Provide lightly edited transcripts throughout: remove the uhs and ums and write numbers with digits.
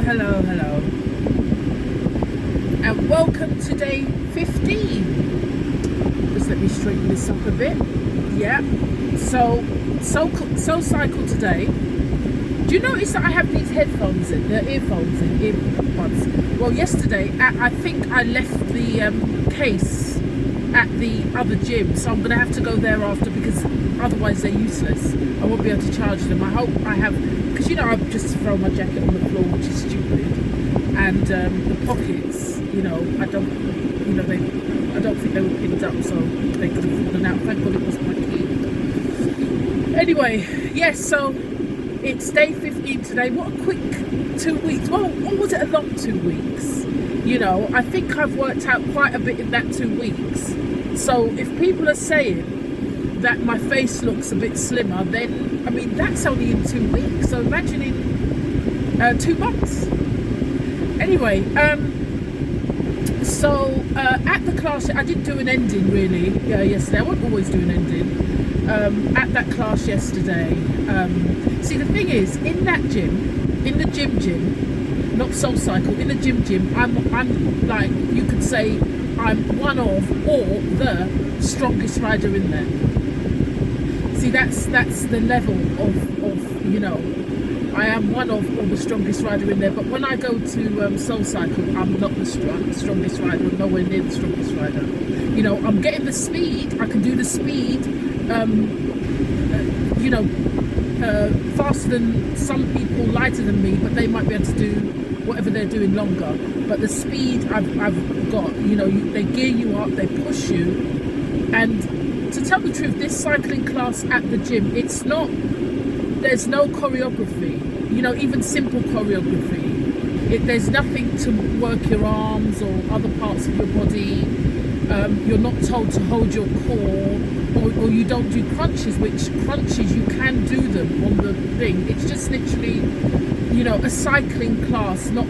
hello, and welcome to day 15. Just let me straighten this up a bit. Yeah, so cycle today. Do you notice that I have these earphones in? Well, yesterday I think I left the case at the other gym, so I'm gonna have to go there after, because otherwise they're useless. I won't be able to charge them. I hope I have, because I've just thrown my jacket on the floor, which is stupid, and the pockets, I don't think they were pinned up, so they could have fallen out. Thank God it wasn't my key. Anyway, yes, so it's day 15 today. What a quick 2 weeks. Well, or was it a long 2 weeks? I think I've worked out quite a bit in that 2 weeks. So if people are saying that my face looks a bit slimmer, then that's only in 2 weeks. So imagine in 2 months. Anyway, at the class, I did do an ending really yesterday. I won't always do an ending. At that class yesterday, see, the thing is, in that gym, in the gym, not Soul Cycle, in the gym, I'm like, you could say I'm one of, or the strongest rider in there. See, that's the level of I am one of, or the strongest rider in there. But when I go to Soul Cycle, I'm not the strongest rider. I'm nowhere near the strongest rider. I'm getting the speed. I can do the speed, faster than some people, lighter than me, but they might be able to do whatever they're doing longer. But the speed I've got, they gear you up, they push you. And to tell the truth, this cycling class at the gym, there's no choreography, even simple choreography. There's nothing to work your arms or other parts of your body. You're not told to hold your core, or you don't do crunches, which crunches you can do them on the thing. It's just literally, a cycling class, not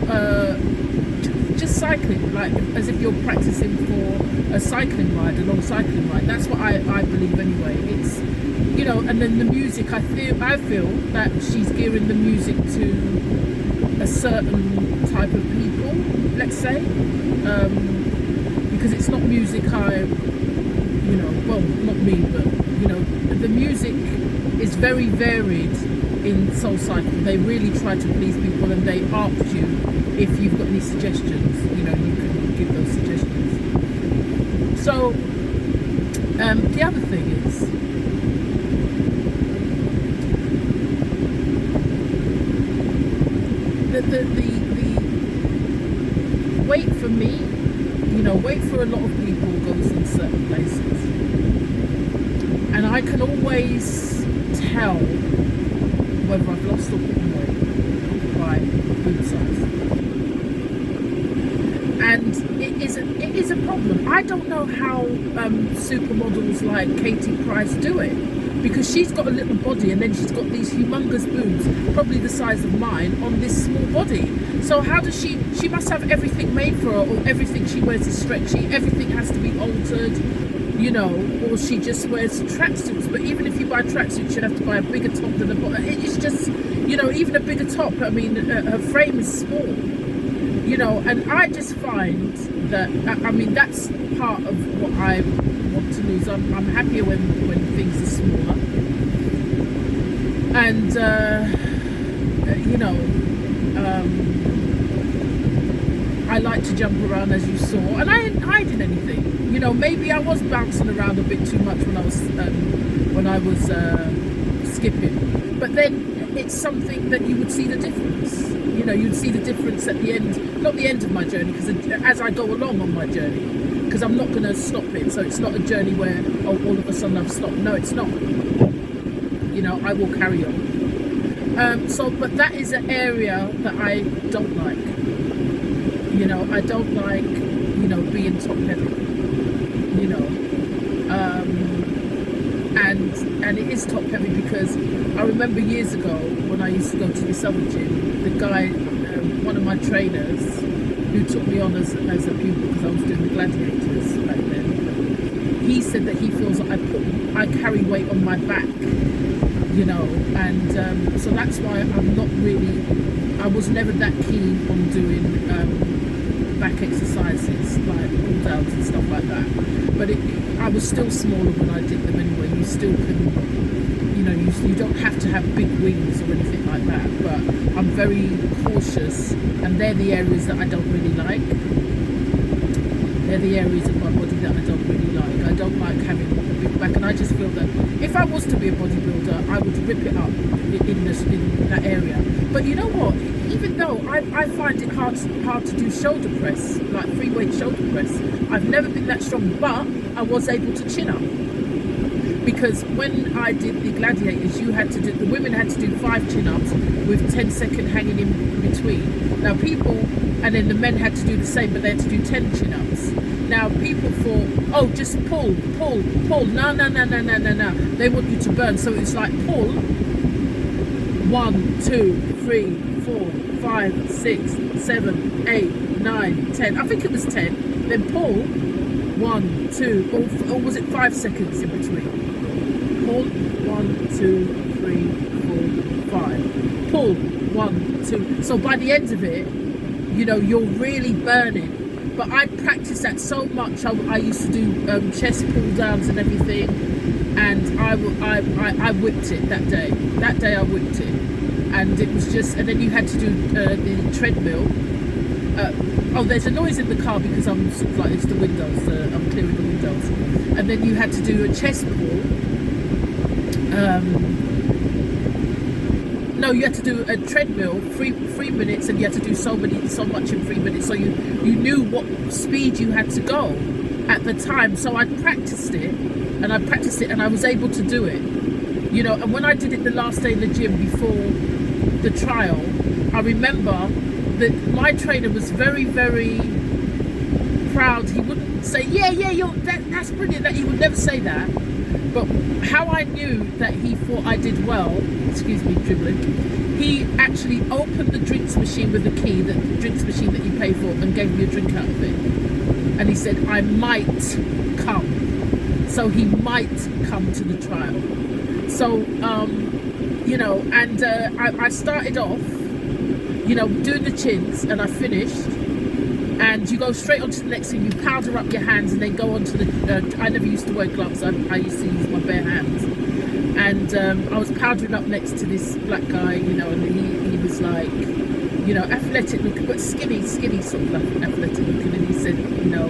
just cycling, like as if you're practicing for a cycling ride, a long cycling ride. That's what I believe anyway. It's, and then the music, I feel that she's gearing the music to a certain type of people, let's say, because it's not music well, not me, but the music is very varied in Soul Cycle. They really try to please people, and they ask you if you've got any suggestions. You can give those suggestions. So the other thing is, the wait for me, wait for a lot of people goes in certain places, and I can always tell whether I've lost or put on weight by food size, and it is a problem. I don't know how supermodels like Katie Price do it, because she's got a little body and then she's got these humongous boobs, probably the size of mine, on this small body. So how does she must have everything made for her, or everything she wears is stretchy, everything has to be altered, or she just wears tracksuits. But even if you buy tracksuits, you'd have to buy a bigger top than a bottom. It's just, even a bigger top, her frame is small, and I just find that, that's part of what I want to lose. I'm happier when things are smaller, and I like to jump around, as you saw, and I ain't hiding anything. Maybe I was bouncing around a bit too much when I was skipping, but then it's something that you would see the difference. You'd see the difference at the end, not the end of my journey, because as I go along on my journey, because I'm not going to stop it. So it's not a journey where, all of a sudden I've stopped. No, it's not. I will carry on. But that is an area that I don't like. I don't like, being top heavy. And it is top heavy, because I remember years ago when I used to go to this other gym, the guy, one of my trainers, who took me on as a pupil, because I was doing the gladiators back then, he said that he feels that I carry weight on my back, and so that's why I'm not really, I was never that keen on doing back exercises like pull downs and stuff like that. But I was still smaller when I did them anyway. You still can, you know, you don't have to have big wings or anything like that. But I'm very cautious, and they're the areas that I don't really like. They're the areas of my body that I don't really like. I don't like having a big back, and I just feel that if I was to be a bodybuilder, I would rip it up in that area. But you know what? Even though I find it hard to do shoulder press, like free weight shoulder press, I've never been that strong, but I was able to chin up. Because when I did the gladiators, the women had to do 5 chin-ups with 10-second hanging in between. Now and then the men had to do the same, but they had to do 10 chin-ups. Now people thought, oh, just pull. No. They want you to burn. So it's like pull, 1, 2, 3, 4, 5, 6, 7, 8, 9, 10. I think it was 10. Then pull, 1, 2, or was it 5 seconds in between? Pull, 1, 2, 3, 4, 5. Pull, 1, 2. So by the end of it, you know, you're really burning. But I practiced that so much. I used to do chest pull downs and everything, and I whipped it that day. That day I whipped it, and it was just. And then you had to do the treadmill. Oh, there's a noise in the car because I'm sort of like it's the windows. I'm clearing the windows, and then you had to do a chest pull. No, you had to do a treadmill, 3 minutes, and you had to do so much in 3 minutes. So you knew what speed you had to go at the time. So I practiced it, and I was able to do it. You know, and when I did it the last day in the gym before the trial, I remember that my trainer was very, very proud. He wouldn't say, yeah, that's brilliant. That he would never say that. But how I knew that he thought I did well, excuse me, dribbling, he actually opened the drinks machine with the key, the drinks machine that you pay for, and gave me a drink out of it. And he said, I might come. So he might come to the trial. So, you know, and I started off, you know, doing the chins, and I finished. And you go straight onto the next thing. You powder up your hands, and then go onto the. I never used to wear gloves. I used to use my bare hands. And I was powdering up next to this black guy, you know, and he was like, you know, athletic looking, but skinny sort of like athletic looking. And he said, you know,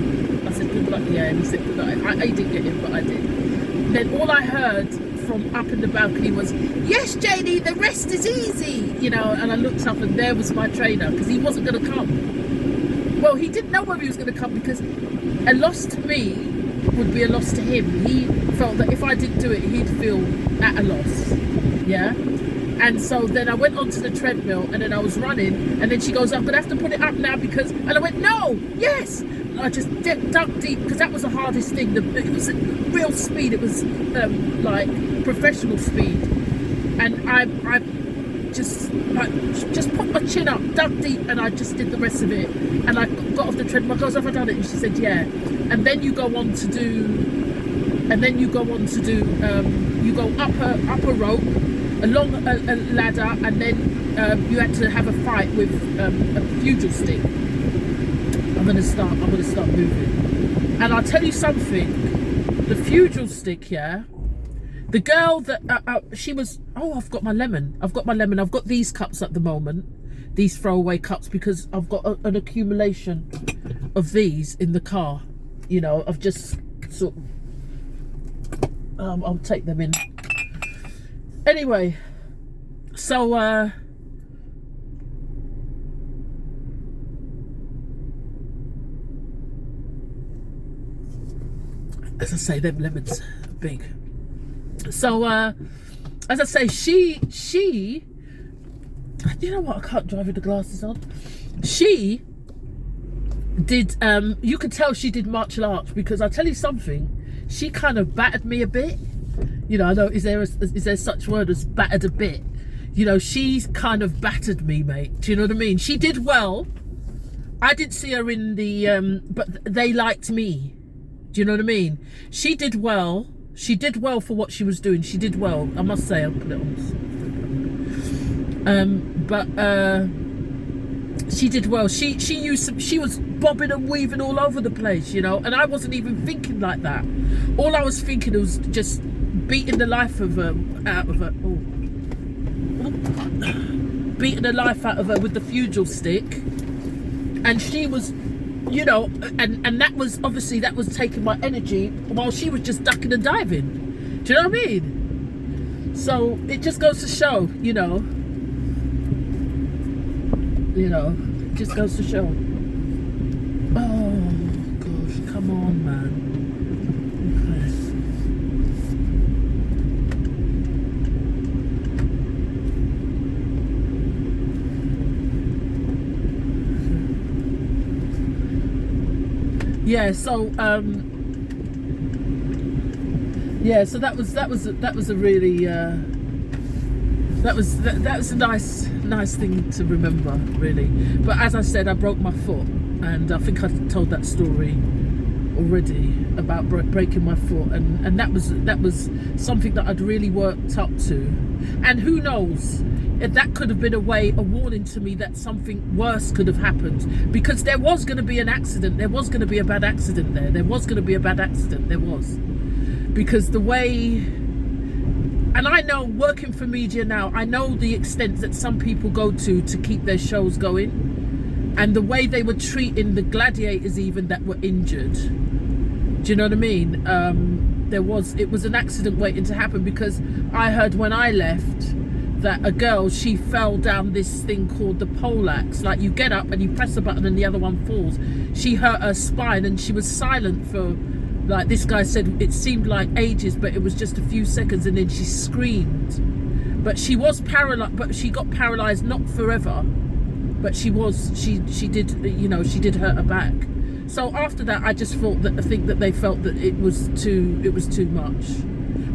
I said good luck, yeah. And he said good luck. I didn't get him, but I did. Then all I heard from up in the balcony was, yes, JD, the rest is easy, you know. And I looked up, and there was my trainer, because he wasn't going to come. Well, he didn't know whether he was going to come, because a loss to me would be a loss to him. He felt that if I didn't do it, he'd feel at a loss. Yeah. And so then I went onto the treadmill, and then I was running, and then she goes, I'm going to have to put it up now because, and I went, no, yes. And I just dug deep, because that was the hardest thing. It was real speed. It was like professional speed. And I just put my chin up, dug deep, and I just did the rest of it. And I got off the treadmill. I goes, have I done it? And she said, yeah. And then you go on to do, you go up a rope, along a ladder, and then you had to have a fight with a pugil stick. I'm gonna start moving. And I'll tell you something, the pugil stick, yeah. The girl that she was, oh, I've got my lemon. I've got these cups at the moment, these throwaway cups, because I've got an accumulation of these in the car. You know, I've just sort of, I'll take them in. Anyway, so as I say, them lemons are big. So as I say, she you know what, I can't drive with the glasses on. She did you could tell she did martial arts, because I'll tell you something, she kind of battered me a bit. You know, I know, is there such word as battered a bit? You know, she's kind of battered me, mate. Do you know what I mean? She did well. I didn't see her in the but they liked me. Do you know what I mean? She did well. She did well for what she was doing. She did well, I must say. I'll put it on. She did well. She used some, she was bobbing and weaving all over the place, you know, and I wasn't even thinking like that. All I was thinking was just beating the life of her out of her. Oh. Beating the life out of her with the fugel stick, and she was, you know, and that was obviously, that was taking my energy while she was just ducking and diving. Do you know what I mean? So it just goes to show, you know, it just goes to show. Oh gosh, come on, man. Yeah, so yeah, so that was a really that was a nice thing to remember, really. But as I said, I broke my foot, and I think I told that story already about breaking my foot, and that was something that I'd really worked up to, and who knows, if that could have been a warning to me that something worse could have happened, because there was going to be an accident, there was going to be a bad accident there was going to be a bad accident, there was, because the way, and I know, working for media now, I know the extent that some people go to keep their shows going, and the way they were treating the gladiators even that were injured. Do you know what I mean? It was an accident waiting to happen, because I heard when I left that a girl, she fell down this thing called the poleaxe, like you get up and you press a button and the other one falls. She hurt her spine and she was silent for, like this guy said, it seemed like ages, but it was just a few seconds, and then she screamed. But she was paralyzed, but she got paralyzed, not forever, but she did, you know, she did hurt her back. So after that, I just thought that, I think that they felt that it was too much.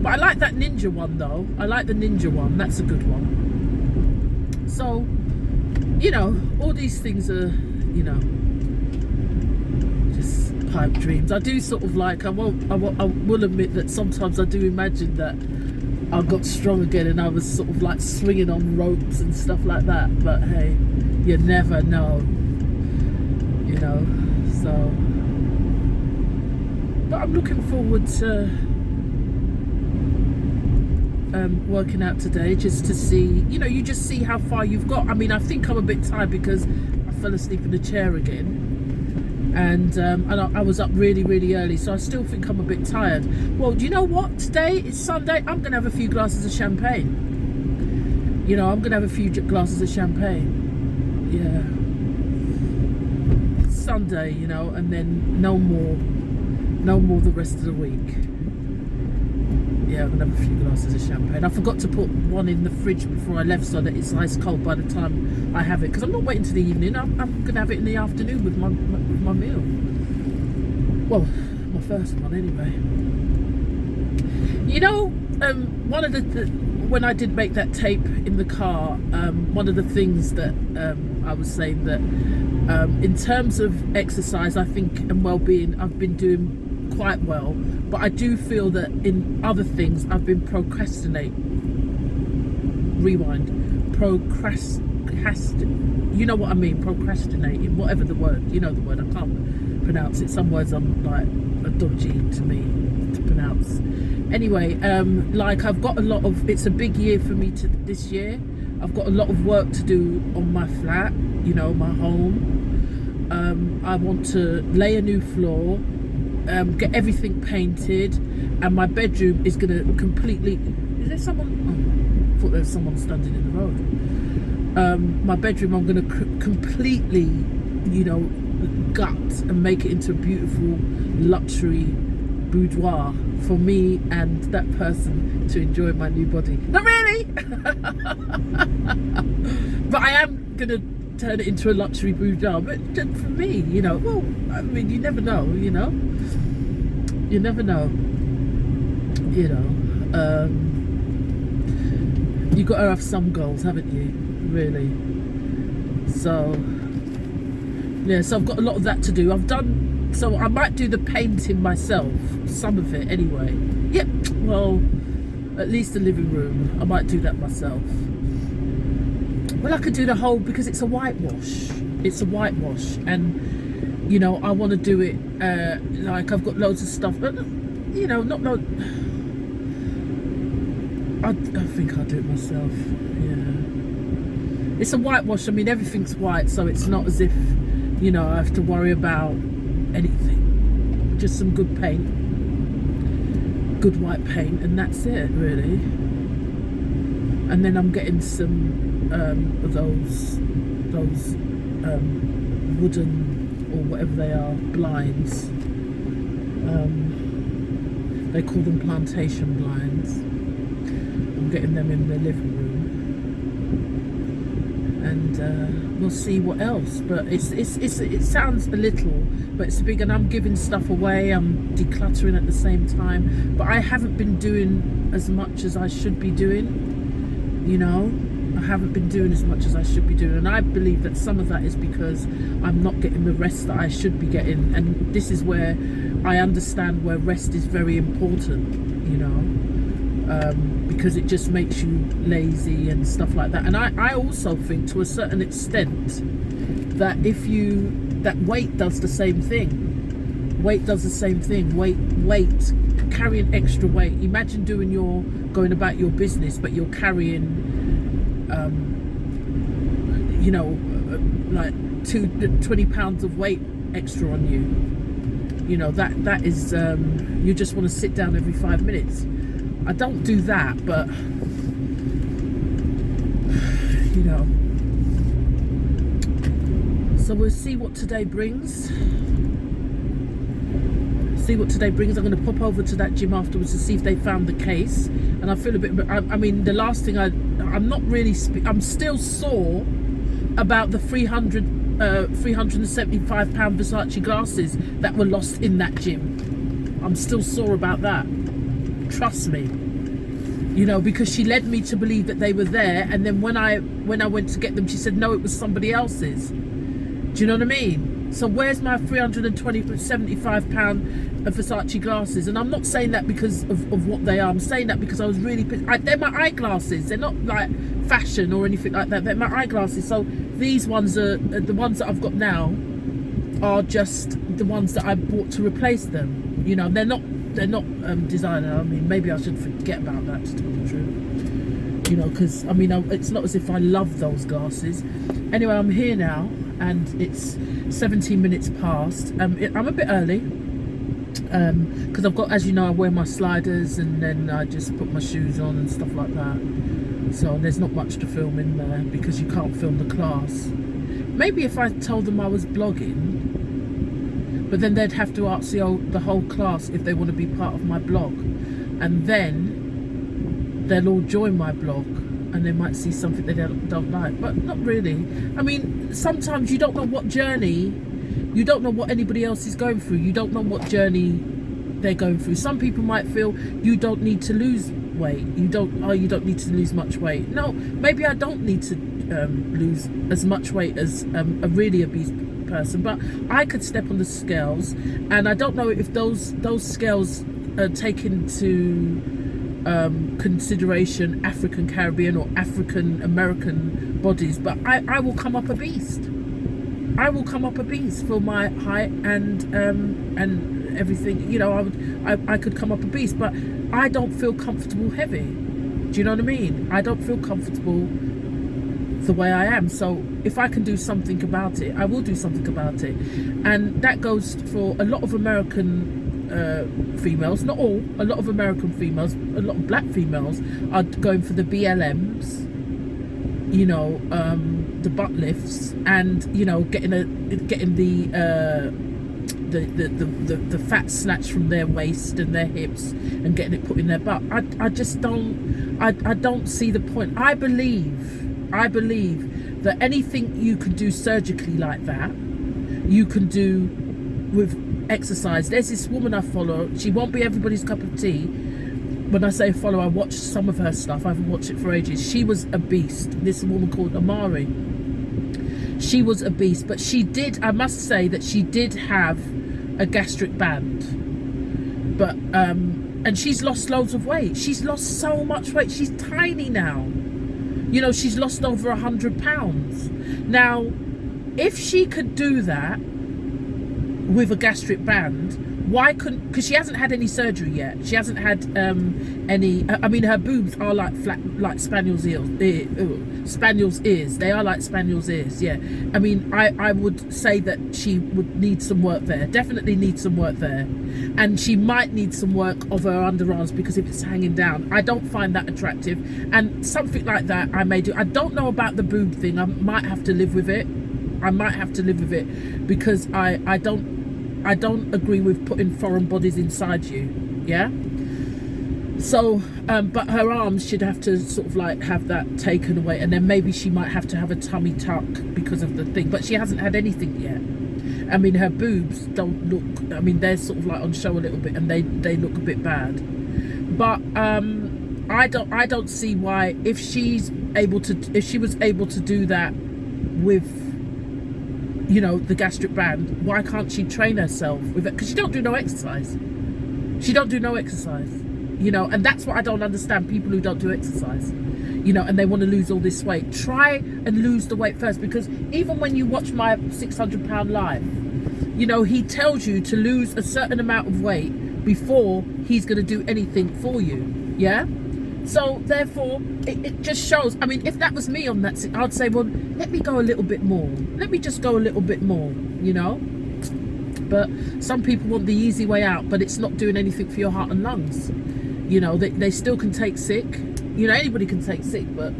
But I like that ninja one though. I like the ninja one. That's a good one. So, you know, all these things are, you know, just pipe dreams. I do sort of like, I will admit that sometimes I do imagine that I got strong again and I was sort of like swinging on ropes and stuff like that. But hey, you never know, you know. So, but I'm looking forward to working out today, just to see, you know, you just see how far you've got. I mean, I think I'm a bit tired because I fell asleep in the chair again, and I was up really early, so I still think I'm a bit tired. Well, do you know what, today is Sunday, I'm gonna have a few glasses of champagne. You know, I'm gonna have a few glasses of champagne. Yeah, it's Sunday, you know, and then no more the rest of the week. Yeah, I'm gonna have a few glasses of champagne. I forgot to put one in the fridge before I left so that it's ice cold by the time I have it, because I'm not waiting till the evening. I'm gonna have it in the afternoon with my meal. Well, my first one anyway. You know, one of the when I did make that tape in the car, one of the things that I was saying that in terms of exercise, I think, and well-being, I've been doing quite well, but I do feel that in other things I've been procrastinating, you know what I mean, procrastinating, whatever the word, you know the word, I can't pronounce it. Some words I'm like are dodgy to me to pronounce. Anyway, like I've got a lot of, it's a big year for me this year. I've got a lot of work to do on my flat, you know, my home. I want to lay a new floor, get everything painted, and my bedroom is gonna completely, is there someone, oh, I thought there was someone standing in the road. My bedroom, I'm gonna completely, you know, gut and make it into a beautiful luxury boudoir for me and that person to enjoy my new body. Not really. But I am gonna turn it into a luxury boudoir, but just for me, you know. Well, I mean, you never know, you know. You never know, you know. You got to have some goals, haven't you? Really. So yeah, so I've got a lot of that to do. I've done, so I might do the painting myself, some of it anyway. Yep. Well, at least the living room, I might do that myself. Well, I could do the whole, because it's a whitewash. It's a whitewash, and you know, I want to do it like I've got loads of stuff, but you know, not no. I think I'll do it myself. Yeah, it's a whitewash. I mean, everything's white, so it's not as if, you know, I have to worry about anything. Just some good paint, good white paint, and that's it, really. And then I'm getting some of those wooden, or whatever they are, blinds. They call them plantation blinds. I'm getting them in the living room, and we'll see what else. But it sounds a little, but it's big, and I'm giving stuff away. I'm decluttering at the same time, but I haven't been doing as much as I should be doing. You know, I haven't been doing as much as I should be doing, and I believe that some of that is because I'm not getting the rest that I should be getting. And this is where I understand where rest is very important, you know, because it just makes you lazy and stuff like that. And I also think, to a certain extent, that that weight does the same thing. Weight does the same thing. Weight, carrying extra weight. Imagine going about your business, but you're carrying you know, like 20 pounds of weight extra on you. You know, that is you just want to sit down every 5 minutes. I don't do that, but you know, so we'll see what today brings. I'm going to pop over to that gym afterwards to see if they found the case. And I feel a bit, I mean, the last thing I'm not really, I'm still sore about the 375 pound Versace glasses that were lost in that gym. I'm still sore about that. Trust me. You know, because she led me to believe that they were there, and then when I went to get them, she said no, it was somebody else's. Do you know what I mean? So where's my 375 pound Versace glasses? And I'm not saying that because of what they are. I'm saying that because I was really pissed. They're my eyeglasses. They're not like fashion or anything like that. They're my eyeglasses. So these ones are the ones that I've got now, are just the ones that I bought to replace them. You know, they're not designer. I mean, maybe I should forget about that, to tell the truth. You know, because I mean, it's not as if I love those glasses. Anyway, I'm here now, and it's 17 minutes past. I'm a bit early because I've got, as you know, I wear my sliders and then I just put my shoes on and stuff like that. So there's not much to film in there because you can't film the class. Maybe if I told them I was blogging, but then they'd have to ask the whole class if they want to be part of my blog, and then they'll all join my blog, and they might see something they don't like. But not really. I mean, sometimes you don't know what journey, you don't know what anybody else is going through. You don't know what journey they're going through. Some people might feel you don't need to lose weight. You don't need to lose much weight. No, maybe I don't need to lose as much weight as a really obese person, but I could step on the scales, and I don't know if those scales are taken to consideration African Caribbean or African American bodies, but I will come up a beast. I will come up a beast for my height and everything. You know, I could come up a beast, but I don't feel comfortable heavy. Do you know what I mean? I don't feel comfortable the way I am. So if I can do something about it, I will do something about it. And that goes for a lot of American females, not all, a lot of American females, a lot of black females are going for the BLMs, you know, the butt lifts, and you know, getting the fat snatched from their waist and their hips and getting it put in their butt. I just don't, I don't see the point. I believe that anything you can do surgically like that, you can do with exercise. There's this woman I follow. She won't be everybody's cup of tea. When I say follow, I watched some of her stuff. I haven't watched it for ages. She was a beast. This woman called Amari. She was a beast, but she did, I must say that she did have a gastric band. But and she's lost loads of weight. She's lost so much weight. She's tiny now. You know, she's lost over 100 pounds. Now, if she could do that with a gastric band, why couldn't, because she hasn't had any surgery yet, she hasn't had any, I mean, her boobs are like flat, like spaniel's ears, they are like spaniel's ears, yeah. I mean, I would say that she would need some work there, definitely need some work there, and she might need some work of her underarms, because if it's hanging down, I don't find that attractive, and something like that I may do. I don't know about the boob thing, I might have to live with it, because I don't agree with putting foreign bodies inside you, yeah. So but her arms should have to sort of like have that taken away, and then maybe she might have to have a tummy tuck because of the thing, but she hasn't had anything yet. I mean, her boobs don't look, I mean, they're sort of like on show a little bit, and they look a bit bad, but I don't see why, if she was able to do that with, you know, the gastric band, why can't she train herself with it? Because she don't do no exercise, you know, and that's what I don't understand, people who don't do exercise, you know, and they want to lose all this weight. Try and lose the weight first, because even when you watch my 600 pound live, you know, he tells you to lose a certain amount of weight before he's going to do anything for you, yeah. So therefore it just shows. I mean, if that was me on that, I'd say, well, let me go a little bit more, let me just go a little bit more, you know. But some people want the easy way out, but it's not doing anything for your heart and lungs, you know. They still can take sick, you know, anybody can take sick, but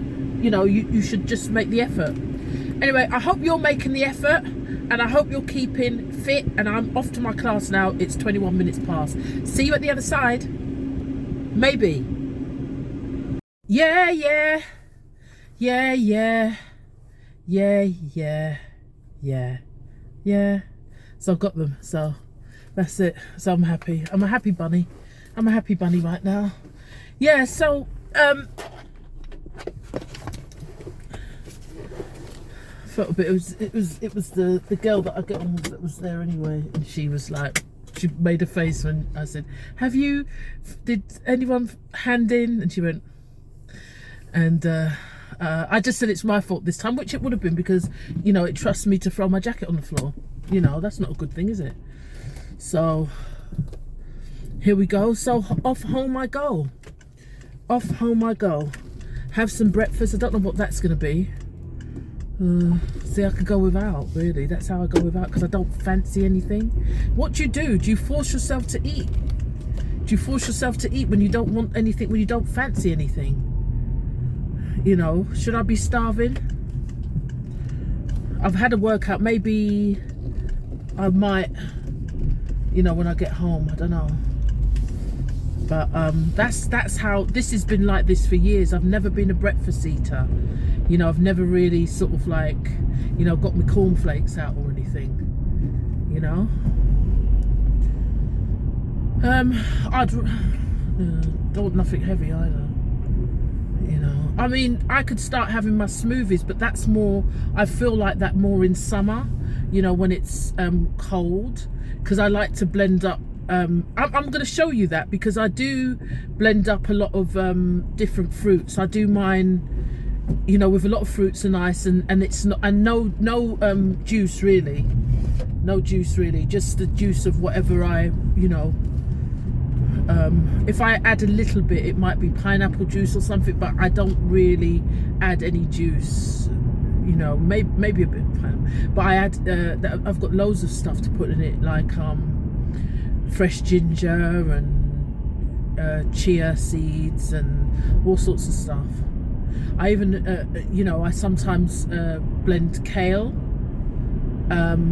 you know, you should just make the effort. Anyway, I hope you're making the effort, and I hope you're keeping fit, and I'm off to my class now. It's 21 minutes past. See you at the other side, maybe. Yeah. So I've got them, so that's it. So I'm happy. I'm a happy bunny. I'm a happy bunny right now. Yeah, so felt a bit, it was the girl that I get on with that was there anyway, and she was like, she made a face when I said, did anyone hand in? And she went, and I just said it's my fault this time, which it would have been, because, you know, it trusts me to throw my jacket on the floor. You know, that's not a good thing, is it? So here we go. So off home I go. Have some breakfast. I don't know what that's going to be. See, I could go without, really. That's how I go without, because I don't fancy anything. What do? Do you force yourself to eat? Do you force yourself to eat when you don't want anything, when you don't fancy anything? You know, should I be starving? I've had a workout. Maybe I might, you know, when I get home, I don't know. But that's how this has been like this for years. I've never been a breakfast eater. You know, I've never really sort of like, you know, got my cornflakes out or anything, you know. I don't want nothing heavy either, you know. I mean, I could start having my smoothies, but that's more, I feel like that more in summer, you know, when it's cold, because I like to blend up. I'm going to show you that, because I do blend up a lot of different fruits. I do mine, you know, with a lot of fruits and ice, and it's not, and no juice really, just the juice of whatever I, you know, if I add a little bit, it might be pineapple juice or something, but I don't really add any juice, you know, maybe a bit of pineapple, but I add I've got loads of stuff to put in it, like fresh ginger and chia seeds and all sorts of stuff. I even you know, I sometimes blend kale,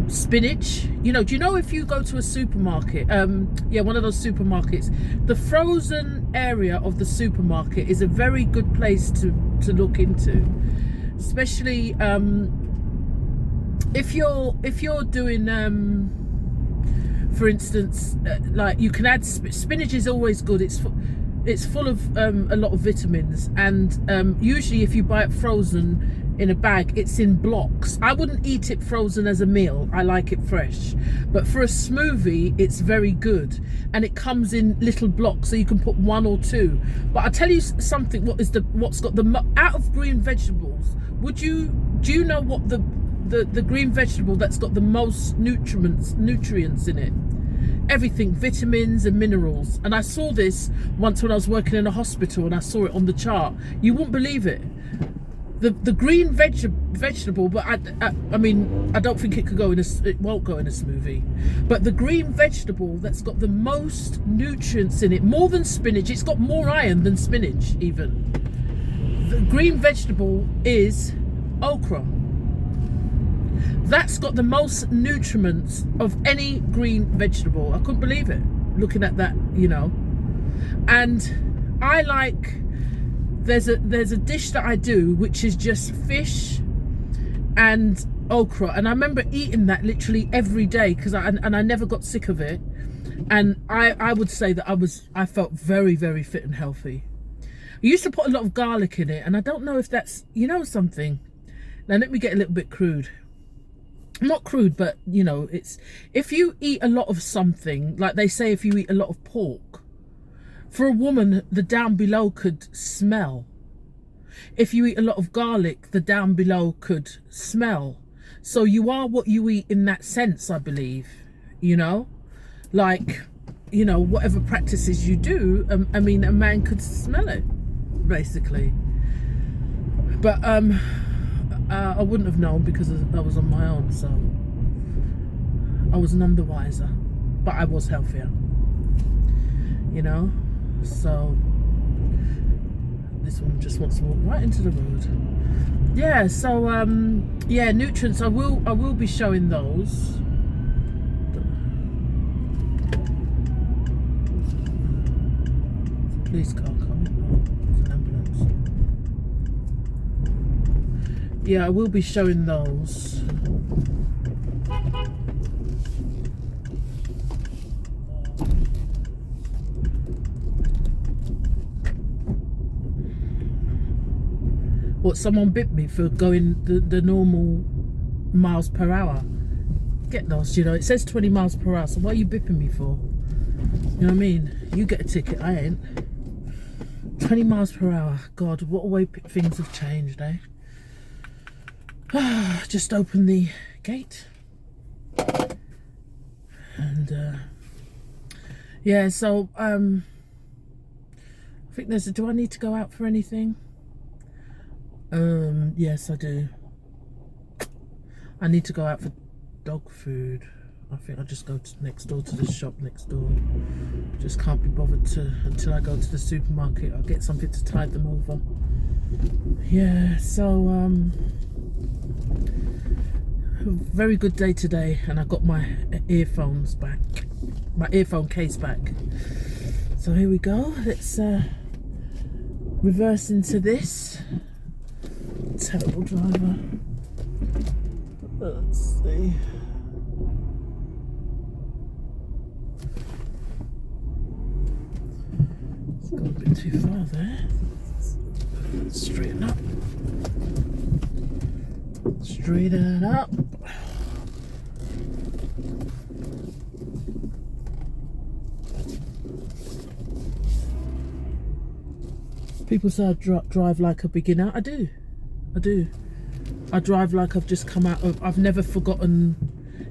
spinach. You know, do you know, if you go to a supermarket, yeah, one of those supermarkets, the frozen area of the supermarket is a very good place to look into, especially if you're doing for instance, like, you can add spinach is always good. It's full of a lot of vitamins, and usually if you buy it frozen, in a bag. It's in blocks. I wouldn't eat it frozen as a meal. I like it fresh. But for a smoothie, it's very good. And it comes in little blocks, so you can put 1 or 2. But I'll tell you something, what's got the out of green vegetables, do you know what the green vegetable that's got the most nutrients in it? Everything, vitamins and minerals. And I saw this once when I was working in a hospital, and I saw it on the chart. You wouldn't believe it. The green vegetable, but I mean, I don't think it won't go in a smoothie. But the green vegetable that's got the most nutrients in it, more than spinach, it's got more iron than spinach even. The green vegetable is okra. That's got the most nutrients of any green vegetable. I couldn't believe it looking at that, you know. And I like, there's a dish that I do which is just fish and okra, and I remember eating that literally every day because I never got sick of it. And I would say that I felt very, very fit and healthy. I used to put a lot of garlic in it, and I don't know if that's, you know, something. Now let me get a little bit crude. Not crude, but you know, it's, if you eat a lot of something, like they say, if you eat a lot of pork, for a woman, the down below could smell. If you eat a lot of garlic, the down below could smell. So you are what you eat in that sense, I believe, you know, like, you know, whatever practices you do, I mean, a man could smell it, basically. But I wouldn't have known because I was on my own, so I was none the wiser, but I was healthier, you know. So this one just wants to walk right into the road. Yeah, so yeah, nutrients, I will be showing those. Police car coming. It's an ambulance. Yeah, I will be showing those. What, someone bit me for going the normal miles per hour? Get lost, you know, it says 20 miles per hour, so what are you bipping me for? You know what I mean? You get a ticket, I ain't. 20 miles per hour. God, what a way things have changed, eh? Just open the gate. And yeah, so I think there's a, do I need to go out for anything? Yes, I do. I need to go out for dog food. I think I'll just go next door to the shop next door. Just can't be bothered until I go to the supermarket. I'll get something to tide them over. Yeah, so very good day today, and I got my earphones back, my earphone case back. So here we go. Let's reverse into this. Terrible driver. Let's see. It's gone a bit too far there. Straighten up. Straighten up. People say I drive like a beginner. I do. I drive like I've just come out of, I've never forgotten,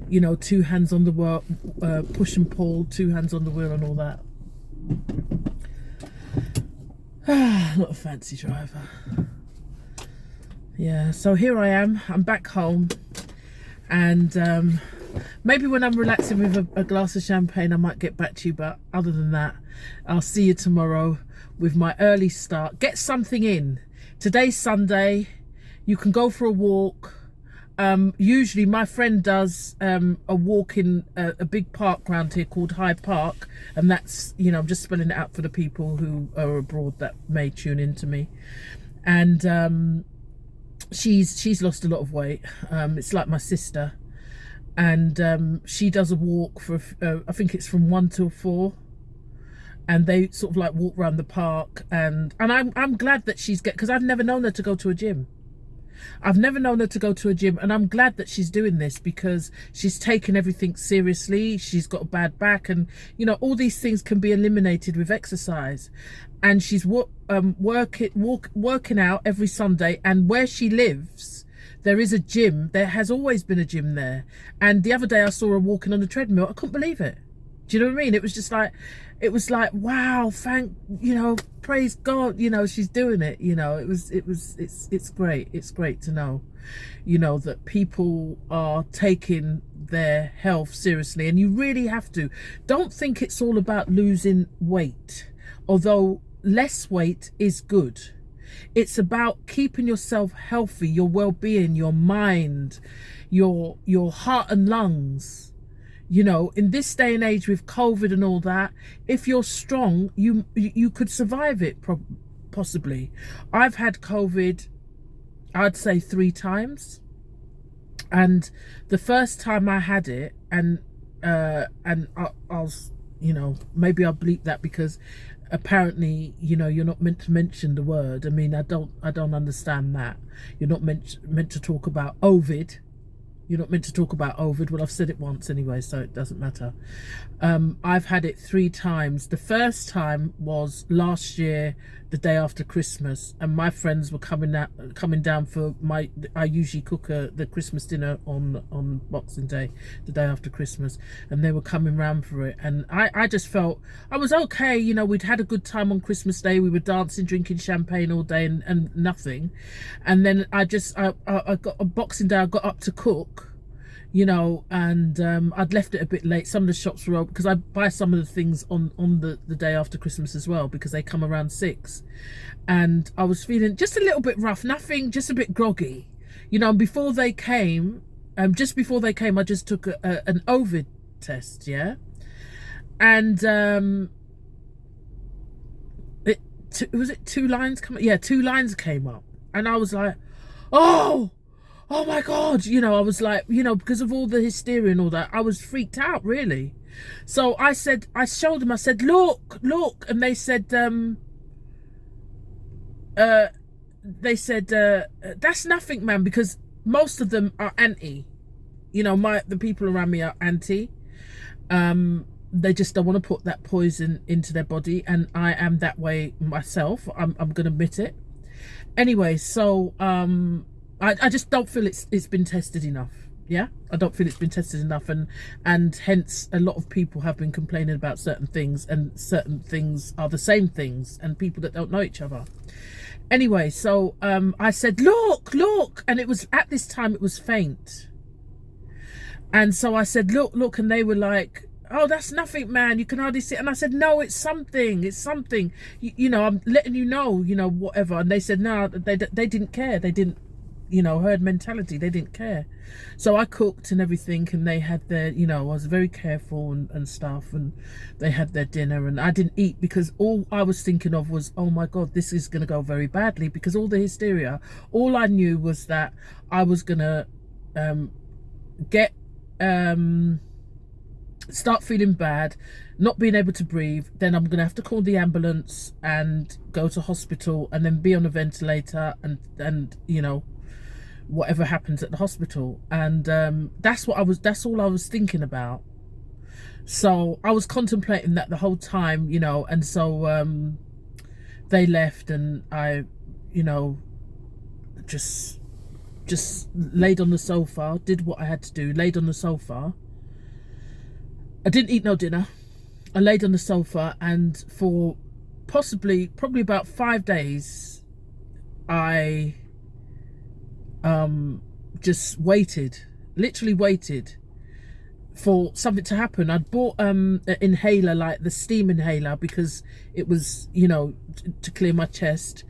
you know, 2 hands on the wheel, push and pull, 2 hands on the wheel and all that. Not a fancy driver. Yeah, so here I am, I'm back home, and maybe when I'm relaxing with a glass of champagne I might get back to you, but other than that, I'll see you tomorrow with my early start. Get something in. Today's Sunday. You can go for a walk. Usually my friend does a walk in a big park around here called Hyde Park, and that's, you know, I'm just spelling it out for the people who are abroad that may tune in to me. And she's lost a lot of weight. It's like my sister, and she does a walk for I think it's from 1 till 4, and they sort of like walk around the park, and I'm glad that she's because I've never known her to go to a gym. I've never known her to go to a gym, and I'm glad that she's doing this because she's taken everything seriously. She's got a bad back, and you know, all these things can be eliminated with exercise. And she's working out every Sunday, and where she lives there is a gym. There has always been a gym there, and the other day I saw her walking on the treadmill. I couldn't believe it. Do you know what I mean? It was just like, it was like, wow, praise God, you know, she's doing it. You know, it's great. It's great to know, you know, that people are taking their health seriously, and you really have to. Don't think it's all about losing weight, although less weight is good. It's about keeping yourself healthy, your well-being, your mind, your heart and lungs. You know, in this day and age with COVID and all that, if you're strong, you could survive it possibly. I've had COVID, I'd say 3 times. And the first time I had it, and I'll, you know, maybe I'll bleep that because apparently, you know, you're not meant to mention the word. I mean, I don't understand that. You're not meant to talk about Ovid. You're not meant to talk about Ovid. Well, I've said it once anyway, so it doesn't matter. I've had it 3 times. The first time was last year, the day after Christmas, and my friends were coming down for I usually cook the Christmas dinner on Boxing Day, the day after Christmas, and they were coming round for it, and I just felt I was okay. You know, we'd had a good time on Christmas Day. We were dancing, drinking champagne all day, and nothing. And then I got a Boxing Day. I got up to cook, you know, and I'd left it a bit late. Some of the shops were open because I buy some of the things on the day after Christmas as well, because they come around 6, and I was feeling just a little bit rough, nothing, just a bit groggy, you know. And before they came, just before they came, I just took an Ovid test, yeah, and was it 2 lines come? Yeah, 2 lines came up, and I was like, oh my God, you know, I was like, you know, because of all the hysteria and all that, I was freaked out, really. So I showed them, I said, look, and they said, that's nothing, man, because most of them are anti, you know, the people around me are anti. They just don't want to put that poison into their body, and I am that way myself. I'm gonna admit it. Anyway, so I just don't feel it's been tested enough. Yeah, I don't feel it's been tested enough, and hence a lot of people have been complaining about certain things, and certain things are the same things, and people that don't know each other. Anyway, so I said, look, and it was at this time it was faint, and so I said, look, and they were like, oh, that's nothing, man, you can hardly see it. And I said, no, it's something, you know, I'm letting you know, whatever. And they said, no, they didn't care. They didn't, you know, herd mentality, they didn't care. So I cooked and everything, and they had their, you know, I was very careful and stuff, and they had their dinner, and I didn't eat because all I was thinking of was, oh my God, this is going to go very badly, because all the hysteria, all I knew was that I was going to start feeling bad, not being able to breathe, then I'm gonna have to call the ambulance and go to hospital, and then be on a ventilator, and you know, whatever happens at the hospital. And that's all I was thinking about. So I was contemplating that the whole time, you know. And so they left, and I, you know, just laid on the sofa, did what I had to do, laid on the sofa. I didn't eat no dinner. I laid on the sofa, and for probably about 5 days, I just literally waited for something to happen. I'd bought an inhaler, like the steam inhaler, because it was, you know, to clear my chest.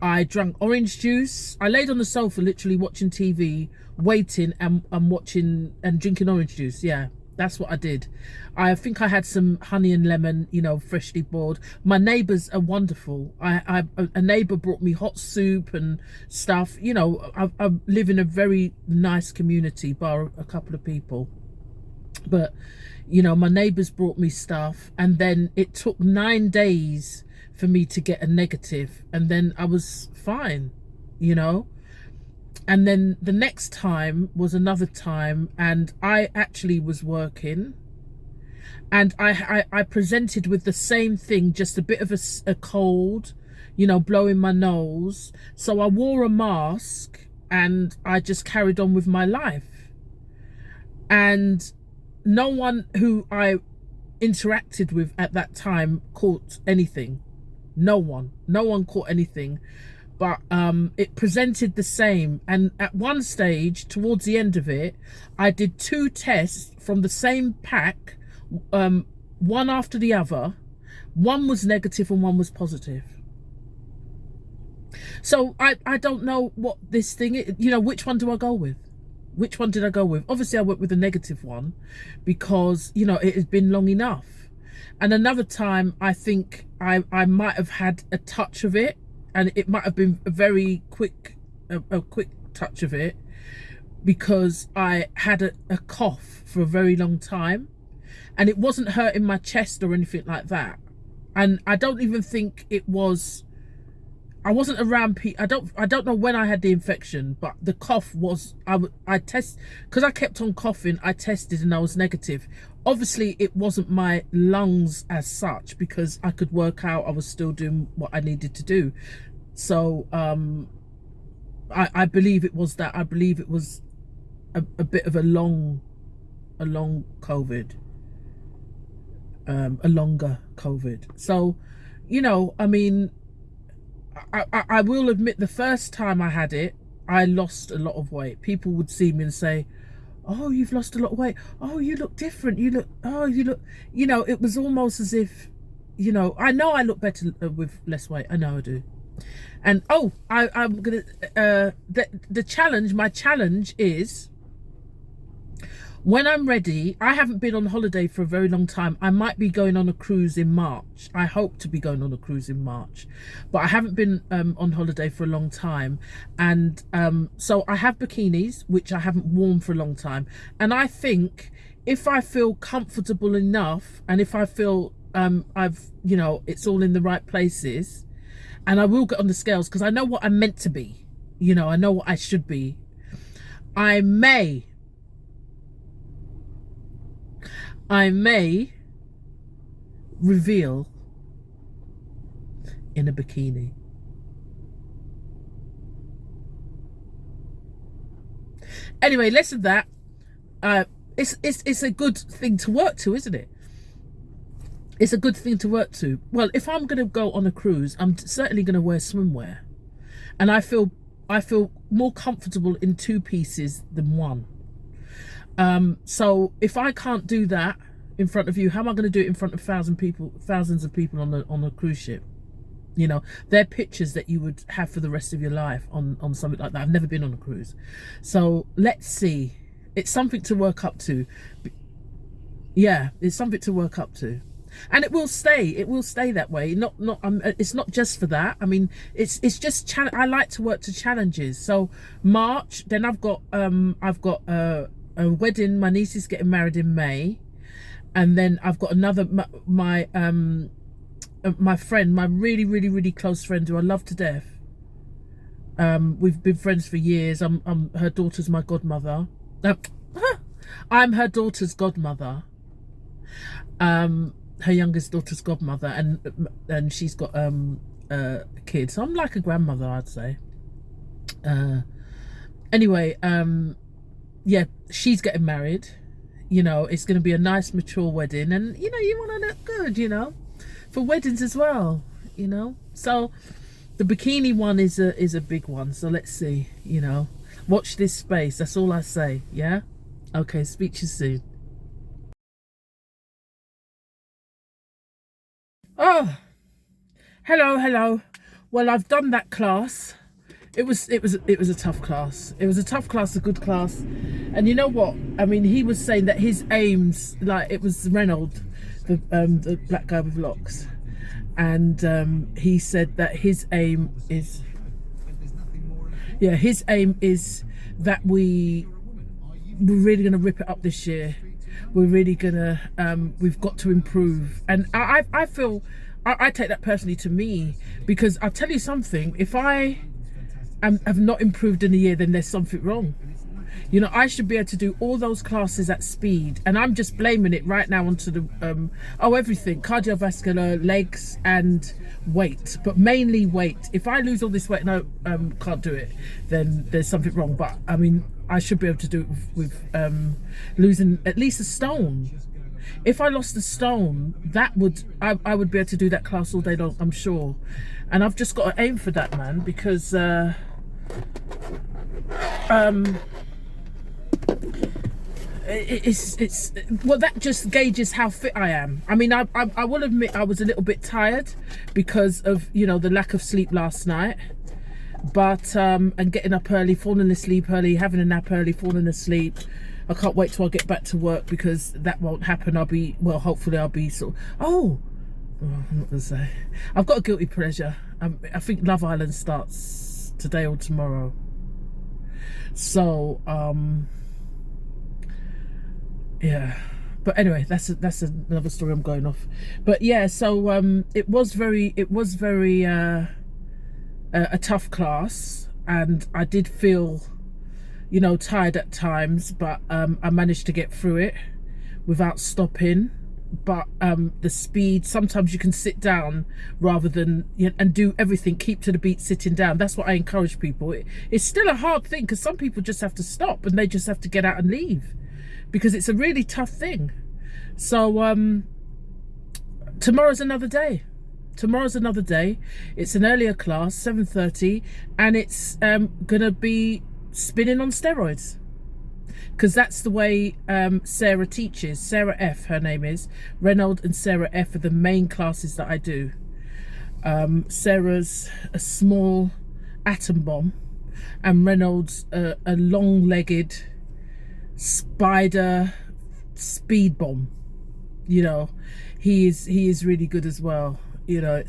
I drank orange juice. I laid on the sofa literally watching TV, waiting and watching and drinking orange juice. Yeah, that's what I did. I think I had some honey and lemon, you know, freshly boiled. My neighbours are wonderful. A neighbour brought me hot soup and stuff. You know, I live in a very nice community, bar a couple of people. But, you know, my neighbours brought me stuff, and then it took 9 days for me to get a negative, and then I was fine, you know. And then the next time was another time, and I actually was working, and I presented with the same thing, just a bit of a cold, you know, blowing my nose. So I wore a mask and I just carried on with my life. And no one who I interacted with at that time caught anything. No one caught anything. But it presented the same. And at one stage, towards the end of it, I did 2 tests from the same pack, one after the other. One was negative and one was positive. So I don't know what this thing is. You know, which one do I go with? Which one did I go with? Obviously, I went with the negative one because, you know, it has been long enough. And another time, I think I might have had a touch of it, and it might have been a very quick, a quick touch of it, because I had a cough for a very long time, and it wasn't hurting my chest or anything like that. And I don't even think it was, I wasn't around people. I don't know when I had the infection, but the cough was, I test, because I kept on coughing, I tested and I was negative. Obviously it wasn't my lungs as such, because I could work out, I was still doing what I needed to do. So I believe it was that. I believe it was a bit of a long COVID, a longer COVID. So, you know, I mean, I will admit, the first time I had it, I lost a lot of weight. People would see me and say, oh, you've lost a lot of weight. Oh, you look different. You look, oh, you look, you know, it was almost as if, you know I look better with less weight. I know I do. And, oh, I'm going to, the challenge, my challenge is, when I'm ready, I haven't been on holiday for a very long time. I might be going on a cruise in March. I hope to be going on a cruise in March, but I haven't been on holiday for a long time. And so I have bikinis, which I haven't worn for a long time. And I think if I feel comfortable enough, and if I feel I've, you know, it's all in the right places, and I will get on the scales, because I know what I'm meant to be. You know, I know what I should be. I may reveal in a bikini. Anyway, less of that. It's a good thing to work to, isn't it? It's a good thing to work to. Well, if I'm going to go on a cruise, I'm certainly going to wear swimwear, and I feel more comfortable in 2 pieces than one. So if I can't do that in front of you, how am I going to do it in front of thousands of people on a cruise ship? You know, they're pictures that you would have for the rest of your life on something like that. I've never been on a cruise, so let's see. It's something to work up to. Yeah, it's something to work up to, and it will stay. It will stay that way. It's not just for that. I mean, it's just I like to work to challenges. So March, then I've got a wedding. My niece is getting married in May, and then I've got another, my friend, my really close friend who I love to death. We've been friends for years. I'm her daughter's my godmother. I'm her daughter's godmother. Her youngest daughter's godmother, and she's got a kid. So I'm like a grandmother, I'd say. Anyway, yeah, she's getting married. You know, it's going to be a nice, mature wedding, and you know, you want to look good, you know, for weddings as well, you know. So the bikini one is a big one. So let's see, you know, watch this space. That's all I say. Yeah. Okay. Speak to you soon. Oh, hello. Well, I've done that class. It was a tough class. It was a tough class, a good class. And you know what? I mean, he was saying that his aims, like, it was Reynolds, the black guy with locks, and he said that his aim is, yeah, his aim is that we're really gonna rip it up this year. We're really gonna we've got to improve. And I feel I take that personally to me, because I'll tell you something, if I have not improved in a year, then there's something wrong. You know, I should be able to do all those classes at speed, and I'm just blaming it right now onto the everything, cardiovascular, legs and weight, but mainly weight. If I lose all this weight and I can't do it, then there's something wrong. But I mean, I should be able to do it with losing at least a stone. If I lost a stone, that would I would be able to do that class all day long, I'm sure. And I've just got to aim for that, man, because it's well, that just gauges how fit I am. I mean, I will admit I was a little bit tired because of, you know, the lack of sleep last night, but and getting up early, falling asleep early, having a nap early, falling asleep. I can't wait till I get back to work, because that won't happen. I'll be, well, hopefully I'll be sort of, I'm not gonna say. I've got a guilty pleasure. I think Love Island starts today or tomorrow, so yeah. But anyway, that's another story. I'm going off. But yeah, so it was very a tough class, and I did feel, you know, tired at times, but I managed to get through it without stopping. But the speed, sometimes you can sit down rather than, you know, and do everything, keep to the beat sitting down. That's what I encourage people. It's still a hard thing, because some people just have to stop and they just have to get out and leave, because it's a really tough thing. So tomorrow's another day. It's an earlier class, 7:30, and it's gonna be spinning on steroids, because that's the way Sarah teaches. Sarah F, her name is. Reynolds and Sarah F are the main classes that I do. Sarah's a small atom bomb, and Reynolds a long-legged spider speed bomb. You know, he is really good as well. You know,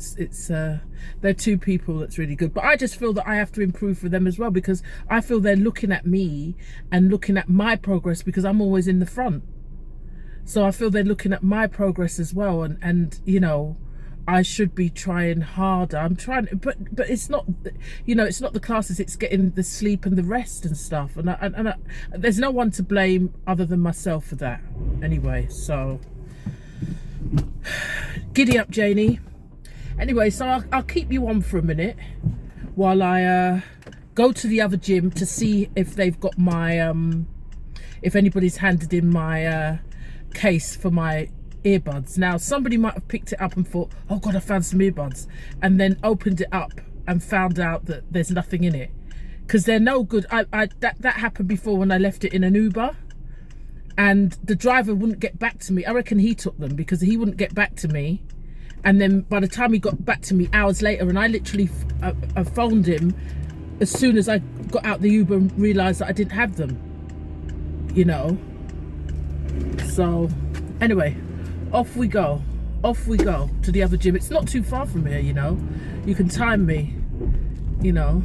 they're two people that's really good. But I just feel that I have to improve for them as well, because I feel they're looking at me and looking at my progress, because I'm always in the front. So I feel they're looking at my progress as well, and you know, I should be trying harder. I'm trying, but it's not, you know, it's not the classes, it's getting the sleep and the rest and stuff. And I, there's no one to blame other than myself for that. Anyway, so giddy up, Janie. Anyway, so I'll keep you on for a minute while I go to the other gym to see if they've got my if anybody's handed in my case for my earbuds. Now, somebody might have picked it up and thought, oh god, I found some earbuds, and then opened it up and found out that there's nothing in it, because they're no good. That happened before when I left it in an Uber, and the driver wouldn't get back to me. I reckon he took them, because he wouldn't get back to me. And then by the time he got back to me hours later, and I literally I phoned him as soon as I got out the Uber and realised that I didn't have them, you know. So anyway, off we go to the other gym. It's not too far from here, you know. You can time me, you know.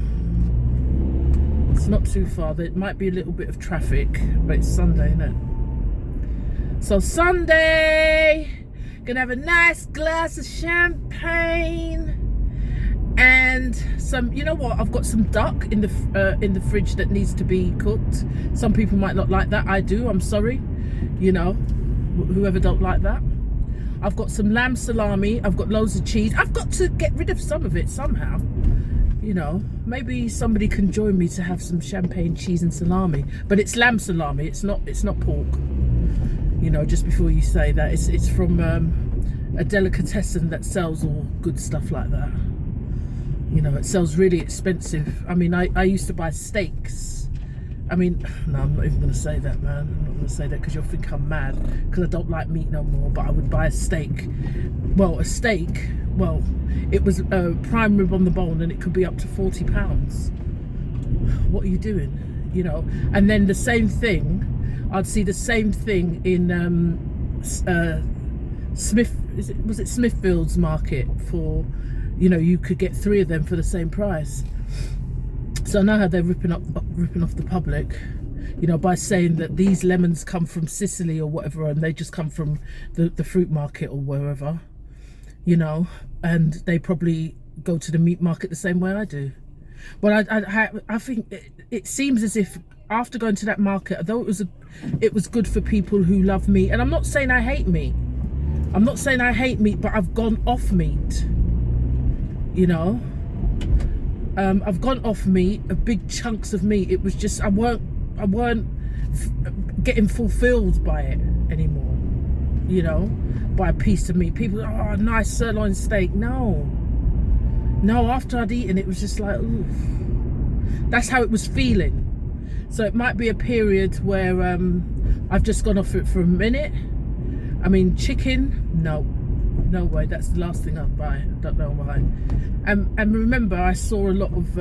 It's not too far. There might be a little bit of traffic, but it's Sunday, isn't it? So Sunday, gonna have a nice glass of champagne and some, you know what, I've got some duck in the fridge that needs to be cooked. Some people might not like that. I do, I'm sorry, you know, whoever don't like that. I've got some lamb salami, I've got loads of cheese. I've got to get rid of some of it somehow, you know. Maybe somebody can join me to have some champagne, cheese and salami, but it's lamb salami, it's not pork. You know, just before you say that, it's from a delicatessen that sells all good stuff like that. You know, it sells really expensive. I mean, I used to buy steaks. I mean, no, I'm not even going to say that, man. I'm not going to say that, because you'll think I'm mad, because I don't like meat no more. But I would buy a steak. Well, it was a prime rib on the bone, and it could be up to £40. What are you doing? You know, and then the same thing, I'd see the same thing in was it Smithfield's market for, you know, you could get 3 of them for the same price. So I know how they're ripping off the public, you know, by saying that these lemons come from Sicily or whatever, and they just come from the fruit market or wherever, you know, and they probably go to the meat market the same way I do. But I think it seems as if after going to that market, although it was good for people who love meat, and I'm not saying I hate meat. I'm not saying I hate meat, but I've gone off meat. You know, I've gone off meat, big chunks of meat. It was just I weren't getting fulfilled by it anymore. You know, by a piece of meat. People, oh, nice sirloin steak. No, after I'd eaten, it was just like, ooh. That's how it was feeling. So it might be a period where I've just gone off it for a minute. I mean, chicken, no way. That's the last thing I'd buy. I don't know why. And remember, I saw a lot of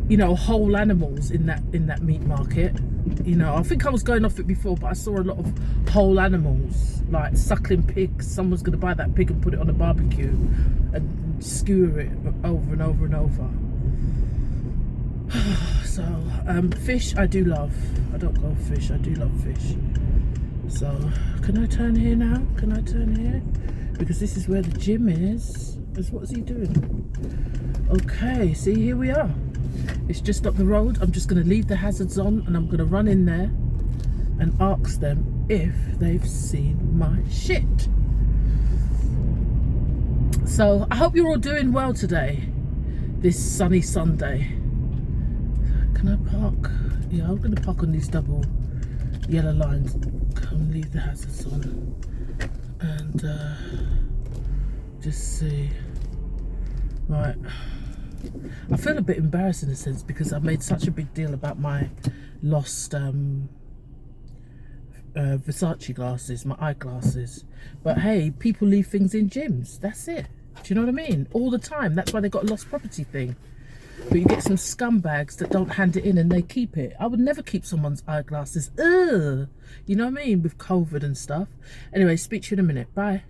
you know, whole animals in that meat market. You know, I think I was going off it before, but I saw a lot of whole animals, like suckling pigs. Someone's going to buy that pig and put it on a barbecue and skewer it over and over and over. So fish I do love. I don't go fish, I do love fish. So can I turn here now? Can I turn here? Because this is where the gym is. What is he doing? Okay, see, here we are. It's just up the road. I'm just going to leave the hazards on and I'm going to run in there and ask them if they've seen my shit. So I hope you're all doing well today, this sunny Sunday. Can I park? Yeah, I'm going to park on these double yellow lines. Come leave the hazards on and just see. Right. I feel a bit embarrassed in a sense because I made such a big deal about my lost Versace glasses, my eyeglasses. But hey, people leave things in gyms. That's it. Do you know what I mean? All the time. That's why they got a lost property thing. But you get some scumbags that don't hand it in and they keep it. I would never keep someone's eyeglasses. Ugh. You know what I mean? With COVID and stuff. Anyway, speak to you in a minute. Bye.